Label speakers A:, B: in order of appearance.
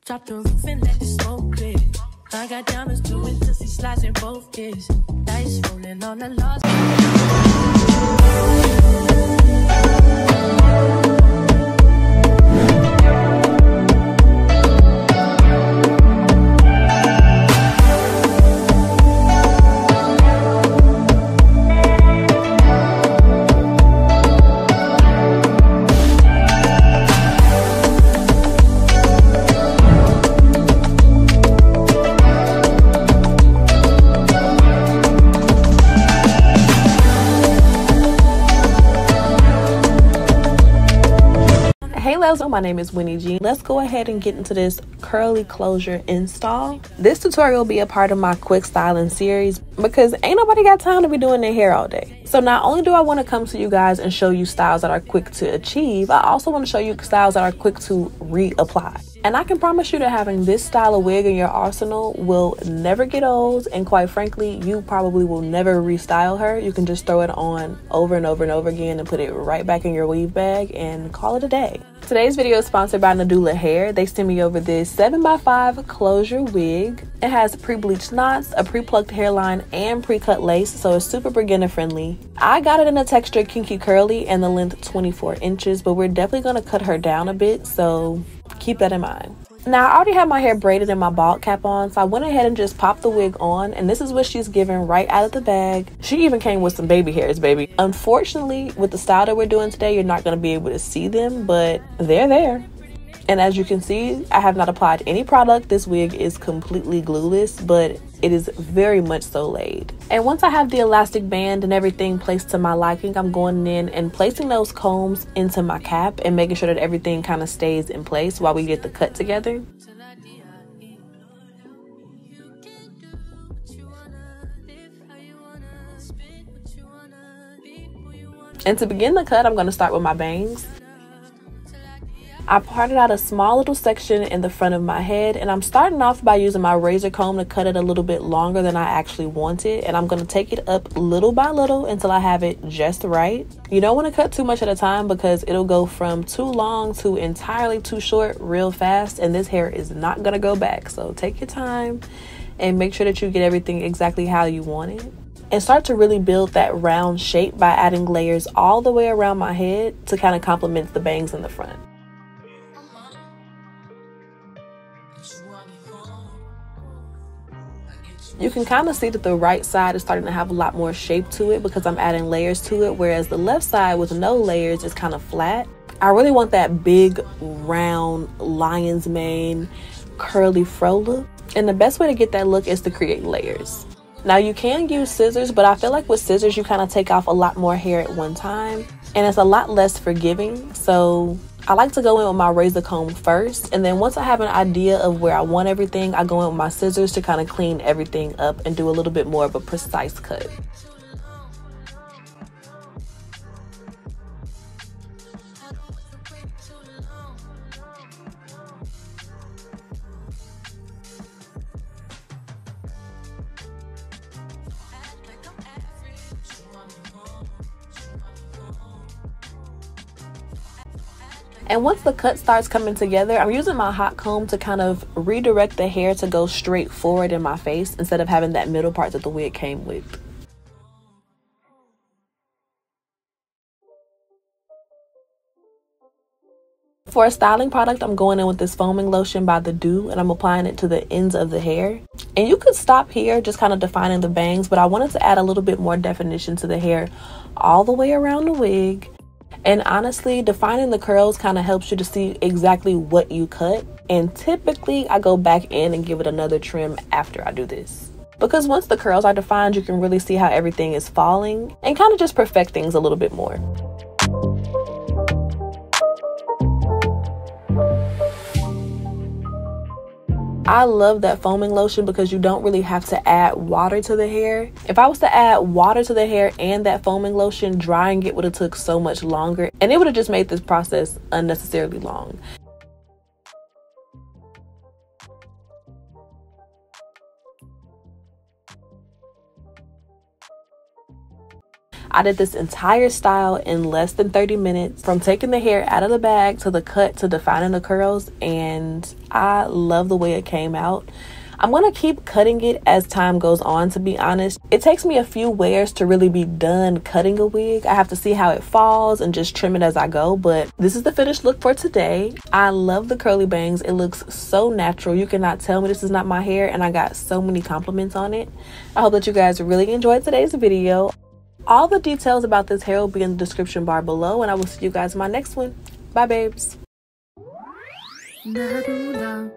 A: Drop the roof and let the smoke clear. I got diamonds doing pussy slides in both kids. Dice rolling on the lost.
B: Hey loves, my name is Winnie G. Let's go ahead and get into this curly closure install. This tutorial will be a part of my quick styling series because ain't nobody got time to be doing their hair all day. So not only do I want to come to you guys and show you styles that are quick to achieve, I also want to show you styles that are quick to reapply. And I can promise you that having this style of wig in your arsenal will never get old, and quite frankly, you probably will never restyle her. You can just throw it on over and over and over again and put it right back in your weave bag and call it a day. Today's video is sponsored by Nadula Hair. They sent me over this 7x5 closure wig. It has pre-bleached knots, a pre-plucked hairline, and pre-cut lace, so it's super beginner friendly. I got it in the texture Kinky Curly and the length 24 inches, but we're definitely going to cut her down a bit, so keep that in mind. Now, I already have my hair braided and my bald cap on, so I went ahead and just popped the wig on, and this is what she's given right out of the bag. She even came with some baby hairs, baby. Unfortunately, with the style that we're doing today, you're not going to be able to see them, but they're there. And as you can see, I have not applied any product. This wig is completely glueless, but it is very much so laid. And once I have the elastic band and everything placed to my liking, I'm going in and placing those combs into my cap and making sure that everything kind of stays in place while we get the cut together. And to begin the cut, I'm going to start with my bangs. I parted out a small little section in the front of my head, and I'm starting off by using my razor comb to cut it a little bit longer than I actually wanted, and I'm going to take it up little by little until I have it just right. You don't want to cut too much at a time because it'll go from too long to entirely too short real fast, and this hair is not going to go back. So take your time and make sure that you get everything exactly how you want it. And start to really build that round shape by adding layers all the way around my head to kind of complement the bangs in the front. You can kind of see that the right side is starting to have a lot more shape to it because I'm adding layers to it, whereas the left side with no layers is kind of flat. I really want that big, round, lion's mane, curly fro look. And the best way to get that look is to create layers. Now you can use scissors, but I feel like with scissors you kind of take off a lot more hair at one time, and it's a lot less forgiving. So I like to go in with my razor comb first, and then once I have an idea of where I want everything, I go in with my scissors to kind of clean everything up and do a little bit more of a precise cut. And once the cut starts coming together, I'm using my hot comb to kind of redirect the hair to go straight forward in my face instead of having that middle part that the wig came with. For a styling product, I'm going in with this foaming lotion by The Dew, and I'm applying it to the ends of the hair. And you could stop here, just kind of defining the bangs, but I wanted to add a little bit more definition to the hair all the way around the wig. And honestly, defining the curls kind of helps you to see exactly what you cut. And typically, I go back in and give it another trim after I do this. Because once the curls are defined, you can really see how everything is falling and kind of just perfect things a little bit more. I love that foaming lotion because you don't really have to add water to the hair. If I was to add water to the hair and that foaming lotion, drying it would have took so much longer, and it would have just made this process unnecessarily long. I did this entire style in less than 30 minutes, from taking the hair out of the bag to the cut to defining the curls, and I love the way it came out. I'm going to keep cutting it as time goes on, to be honest. It takes me a few wears to really be done cutting a wig. I have to see how it falls and just trim it as I go, but this is the finished look for today. I love the curly bangs. It looks so natural. You cannot tell me this is not my hair, and I got so many compliments on it. I hope that you guys really enjoyed today's video. All the details about this hair will be in the description bar below, and I will see you guys in my next one. Bye, babes.
A: Nadula.